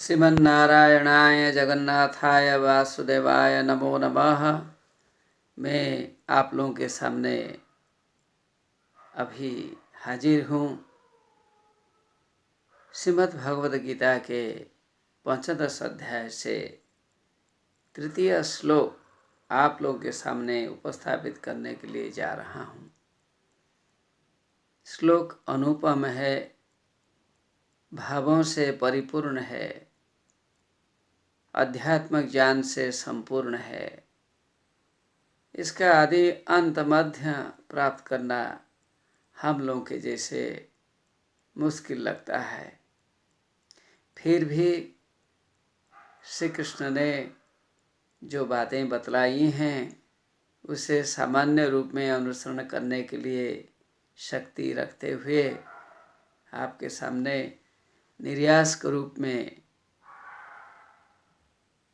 श्रीमन्नारायणाय जगन्नाथाय वासुदेवाय नमो नमः। मैं आप लोगों के सामने अभी हाजिर हूँ। श्रीमद् भगवद गीता के 15 अध्याय से तृतीय श्लोक आप लोगों के सामने उपस्थापित करने के लिए जा रहा हूँ। श्लोक अनुपम है, भावों से परिपूर्ण है, आध्यात्मिक ज्ञान से संपूर्ण है। इसका आदि अंत मध्य प्राप्त करना हम लोगों के जैसे मुश्किल लगता है। फिर भी श्री कृष्ण ने जो बातें बतलाई हैं उसे सामान्य रूप में अनुसरण करने के लिए शक्ति रखते हुए आपके सामने निर्यास के रूप में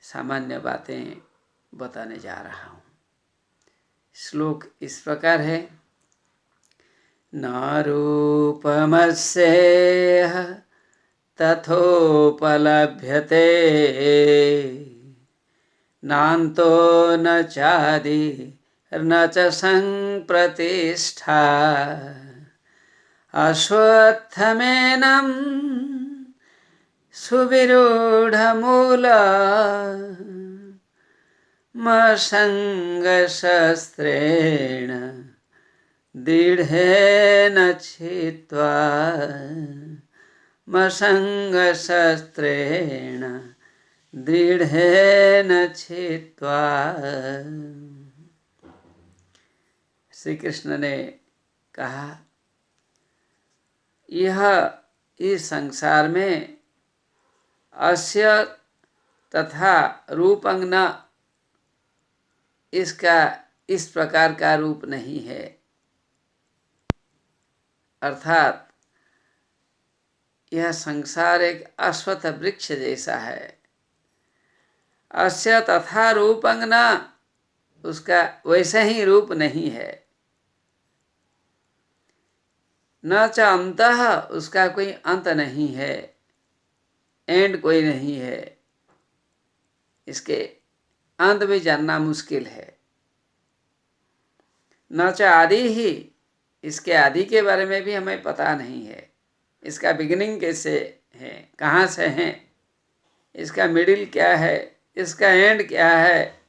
सामान्य बातें बताने जा रहा हूँ। श्लोक इस प्रकार है। न रूपमस्येह तथोपलभ्यते नान्तो न चादिर्न च संप्रतिष्ठा अश्वत्थमेनं सुविरूढमूला मसङ्गशस्त्रेण दृढेन छित्त्वा मसङ्गशस्त्रेण दृढेन छित्त्वा। श्री कृष्ण ने कहा, यह इस संसार में अस्य तथा रूपं न, इसका इस प्रकार का रूप नहीं है। अर्थात यह संसार एक अश्वत्थ वृक्ष जैसा है। अस्य तथा रूपं न, उसका वैसा ही रूप नहीं है। न च अंतः, उसका कोई अंत नहीं है, एंड कोई नहीं है। इसके अंत भी जानना मुश्किल है। न च आदि ही, इसके आदि के बारे में भी हमें पता नहीं है। इसका बिगिनिंग कैसे है, कहाँ से है, इसका मिडिल क्या है, इसका एंड क्या है।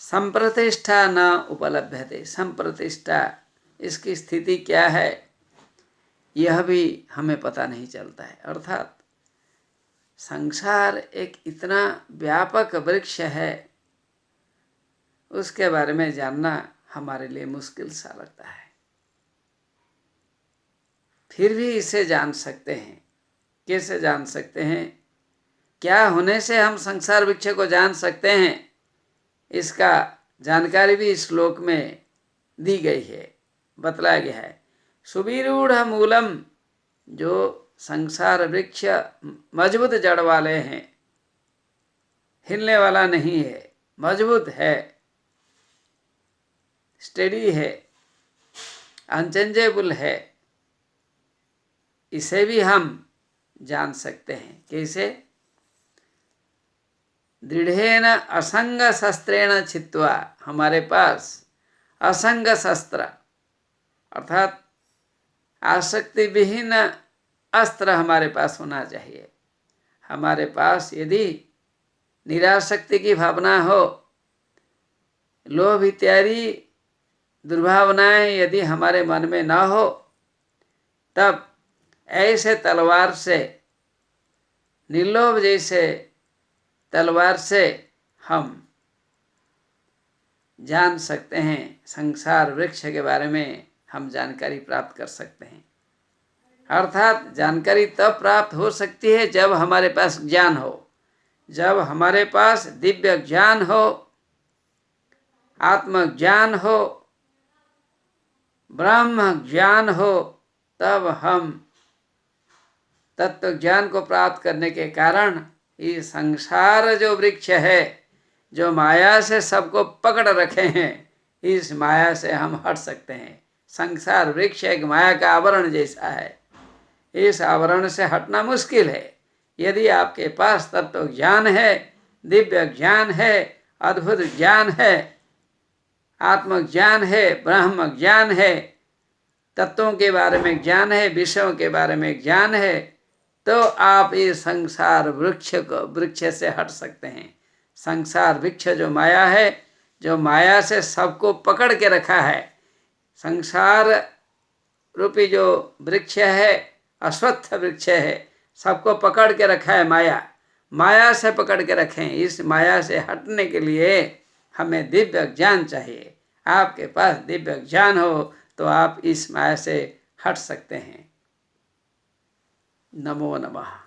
संप्रतिष्ठा न उपलभ्यते, संप्रतिष्ठा इसकी स्थिति क्या है यह भी हमें पता नहीं चलता है। अर्थात संसार एक इतना व्यापक वृक्ष है, उसके बारे में जानना हमारे लिए मुश्किल सा लगता है। फिर भी इसे जान सकते हैं। कैसे जान सकते हैं? क्या होने से हम संसार वृक्ष को जान सकते हैं, इसका जानकारी भी इस श्लोक में दी गई है, बतलाया गया है। सुविरूढ़ मूलम, जो संसार वृक्ष मजबूत जड़ वाले हैं, हिलने वाला नहीं है, मजबूत है, स्टेडी है, अनचेंजेबल है, इसे भी हम जान सकते हैं। कैसे? दृढ़ेन असंग शस्त्रेण छित्त्वा, हमारे पास असंग शस्त्र अर्थात आसक्ति विहीन अस्त्र हमारे पास होना चाहिए। हमारे पास यदि निरासक्ति की भावना हो, लोभ इत्यादि दुर्भावनाएं यदि हमारे मन में न हो, तब ऐसे तलवार से, निर्लोभ जैसे तलवार से हम जान सकते हैं, संसार वृक्ष के बारे में हम जानकारी प्राप्त कर सकते हैं। अर्थात जानकारी तब प्राप्त हो सकती है जब हमारे पास ज्ञान हो, जब हमारे पास दिव्य ज्ञान हो, आत्मज्ञान हो, ब्रह्म ज्ञान हो, तब हम तत्व ज्ञान को प्राप्त करने के कारण ये संसार जो वृक्ष है, जो माया से सबको पकड़ रखे हैं, इस माया से हम हट सकते हैं। संसार वृक्ष एक माया का आवरण जैसा है, इस आवरण से हटना मुश्किल है। यदि आपके पास तत्व ज्ञान है, दिव्य ज्ञान है, अद्भुत ज्ञान है, आत्मज्ञान है, ब्रह्म ज्ञान है, तत्वों के बारे में ज्ञान है, विषयों के बारे में ज्ञान है, तो आप इस संसार वृक्ष से हट सकते हैं। संसार वृक्ष जो माया है, जो माया से सबको पकड़ के रखा है, संसार रूपी जो वृक्ष है, अश्वत्थ वृक्ष है, सबको पकड़ के रखा है माया। माया से पकड़ के रखें। इस माया से हटने के लिए हमें दिव्य ज्ञान चाहिए। आपके पास दिव्य ज्ञान हो तो आप इस माया से हट सकते हैं। नमो नमः।